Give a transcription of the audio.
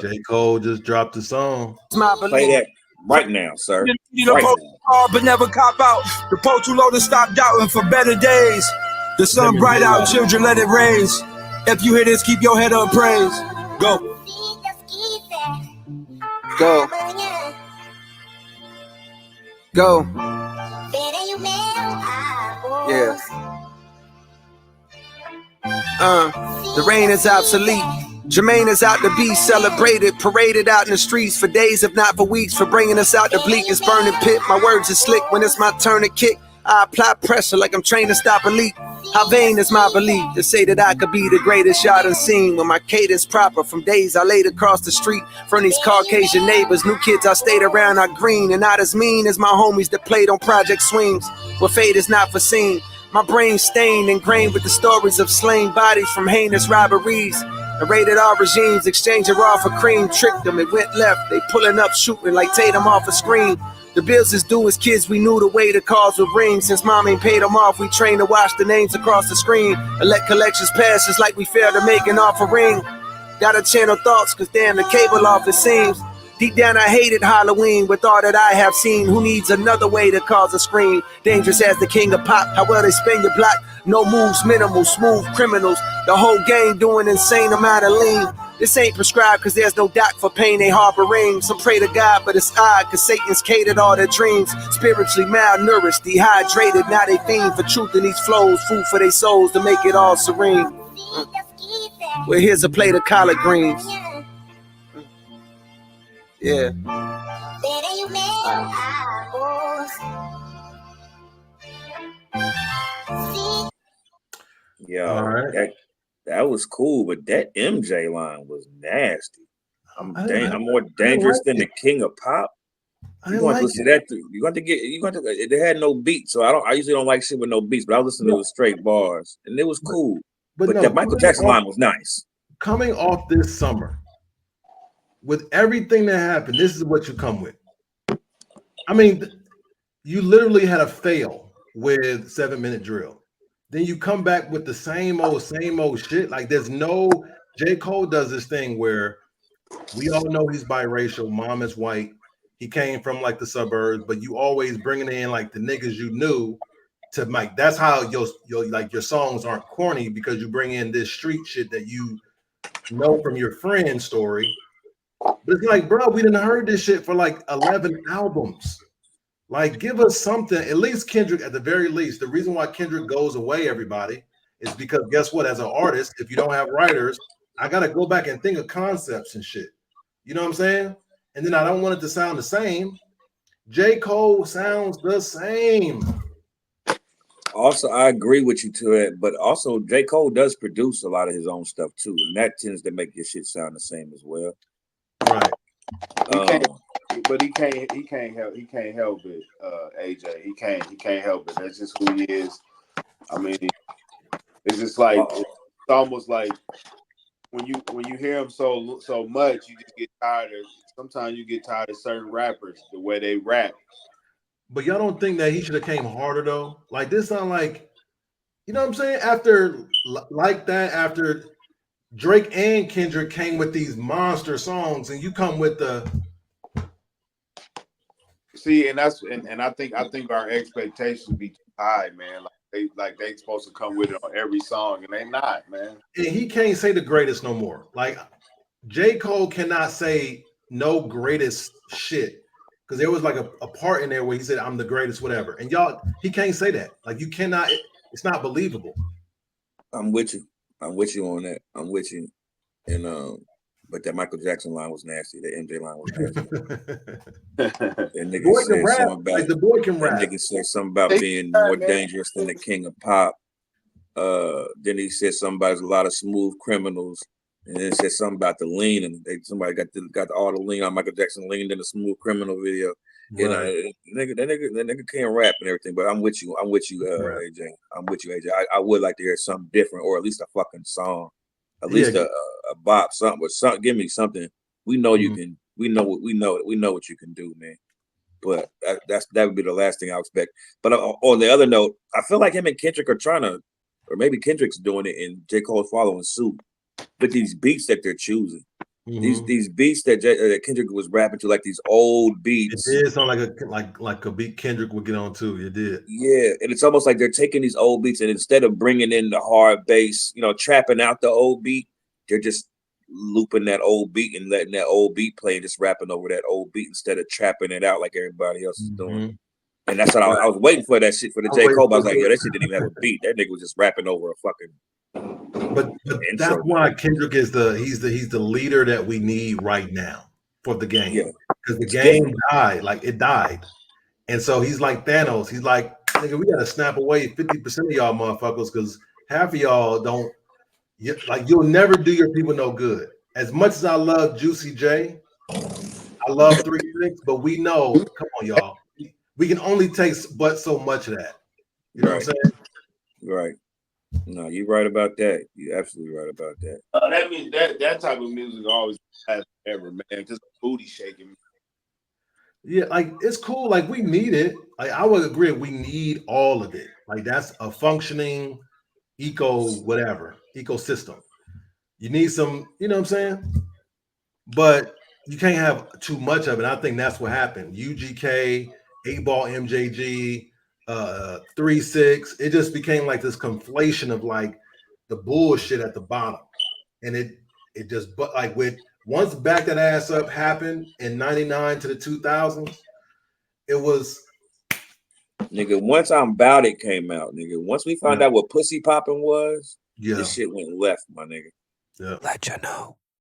J. Cole just dropped a song. Play that right now, sir. Right now. But never cop out. The post too low to stop doubting for better days. The sun bright out, children let it raise. If you hear this, keep your head up, praise. Go. Go. Go. Yeah. The rain is obsolete. Jermaine is out to be celebrated, paraded out in the streets for days, if not for weeks, for bringing us out the bleakest burning pit. My words are slick when it's my turn to kick. I apply pressure like I'm trained to stop a leak. How vain is my belief to say that I could be the greatest y'all done seen when my cadence proper from days I laid across the street from these Caucasian neighbors. New kids I stayed around are green and not as mean as my homies that played on Project Swings where fate is not foreseen. My brain stained, ingrained with the stories of slain bodies from heinous robberies and rated R regimes, exchanging raw for cream. Tricked them, it went left, they pulling up shooting like Tatum off a screen. The bills is due as kids, we knew the way the calls would ring. Since mom ain't paid them off, we trained to watch the names across the screen and let collections pass just like we failed to make an offering. Gotta channel thoughts, cause damn the cable off it seems. Deep down I hated Halloween with all that I have seen. Who needs another way to cause a scream? Dangerous as the king of pop, how well they spin your block. No moves, minimal, smooth criminals. The whole gang doing insane amount of lean. This ain't prescribed cause there's no doc for pain they harboring. Some pray to God but it's odd cause Satan's catered all their dreams. Spiritually malnourished, dehydrated, now they fiend for truth in these flows. Food for their souls to make it all serene. Well, here's a plate of collard greens. Yeah. Yo, right. That was cool, but that MJ line was nasty. I'm more dangerous than the king of pop. You want to listen to that? You got to get. You got to. They had no beats, so I usually don't like shit with no beats, but I listened to the straight bars, and it was cool. But that Michael Jackson line was nice. Coming off this summer, with everything that happened, this is what you come with. I mean, you literally had a fail with 7 Minute Drill. Then you come back with the same old shit. Like there's no, J. Cole does this thing where we all know he's biracial. Mom is white. He came from like the suburbs, but you always bringing in like the niggas you knew to Mike. That's how your songs aren't corny because you bring in this street shit that you know from your friend's story. But it's like, bro, we didn't heard this shit for like 11 albums. Like, give us something. At least Kendrick, at the very least, the reason why Kendrick goes away, everybody, is because guess what? As an artist, if you don't have writers, I got to go back and think of concepts and shit. You know what I'm saying? And then I don't want it to sound the same. J. Cole sounds the same. Also, I agree with you to it, but also J. Cole does produce a lot of his own stuff too, and that tends to make your shit sound the same as well. Right. But he can't help it, AJ. He can't help it. That's just who he is. I mean, it's just like it's almost like when you hear him so much, you just get tired of. Sometimes you get tired of certain rappers the way they rap. But y'all don't think that he should have came harder though? Like this sound like, you know what I'm saying? After Drake and Kendrick came with these monster songs, and you come with the. See, and I think our expectations be too high, man. Like they supposed to come with it on every song, and they not, man. And he can't say the greatest no more. Like J. Cole cannot say no greatest shit because there was like a part in there where he said I'm the greatest, whatever. And y'all, he can't say that. Like you cannot. It's not believable. I'm with you on that. I'm with you, and but that Michael Jackson line was nasty. The MJ line was nasty. That nigga said something about like the boy can rap. That nigga said something about being more dangerous than the king of pop. Then he said something about a lot of smooth criminals, and then said something about the lean, and somebody got all the lean on Michael Jackson leaned in the smooth criminal video. You know, that nigga can't rap and everything, but I'm with you. Right. AJ. I'm with you, AJ. I would like to hear something different, or at least a fucking song, at least a bop, something. Or something. Give me something. We know you can. We know what you can do, man. But that would be the last thing I expect. But on the other note, I feel like him and Kendrick are trying to, or maybe Kendrick's doing it, and J. Cole's following suit with these beats that they're choosing. These beats that Kendrick was rapping to, like these old beats. It did sound like a beat Kendrick would get on too. It did. Yeah, and it's almost like they're taking these old beats and instead of bringing in the hard bass, trapping out the old beat, they're just looping that old beat and letting that old beat play and just rapping over that old beat instead of trapping it out like everybody else is doing. And that's what I was waiting for that shit for the J. Cole. I was like, yo, that shit didn't even have a beat. That nigga was just rapping over a fucking. But that's why Kendrick is he's the leader that we need right now for the game. Because the game died, like it died. And so he's like Thanos. He's like, nigga, we gotta snap away 50% of y'all motherfuckers because half of y'all don't you'll never do your people no good. As much as I love Juicy J, I love 3 6, but we know, come on, y'all. We can only take but so much of that. You know what I'm saying? Right. No, you're right about that. You're absolutely right about that. That means that type of music always has forever, man. Because booty shaking. Yeah, like it's cool. Like we need it. Like I would agree, we need all of it. Like that's a functioning ecosystem. You need some, you know what I'm saying? But you can't have too much of it. I think that's what happened. UGK, 8-Ball MJG, 3 6. It just became like this conflation of like the bullshit at the bottom. And it just, but like once Back That Ass Up happened in 99 to the 2000s, it was. Nigga, once I'm Bout It came out, nigga. Once we found out what pussy popping was, this shit went left, my nigga. Yeah. Letcha Know.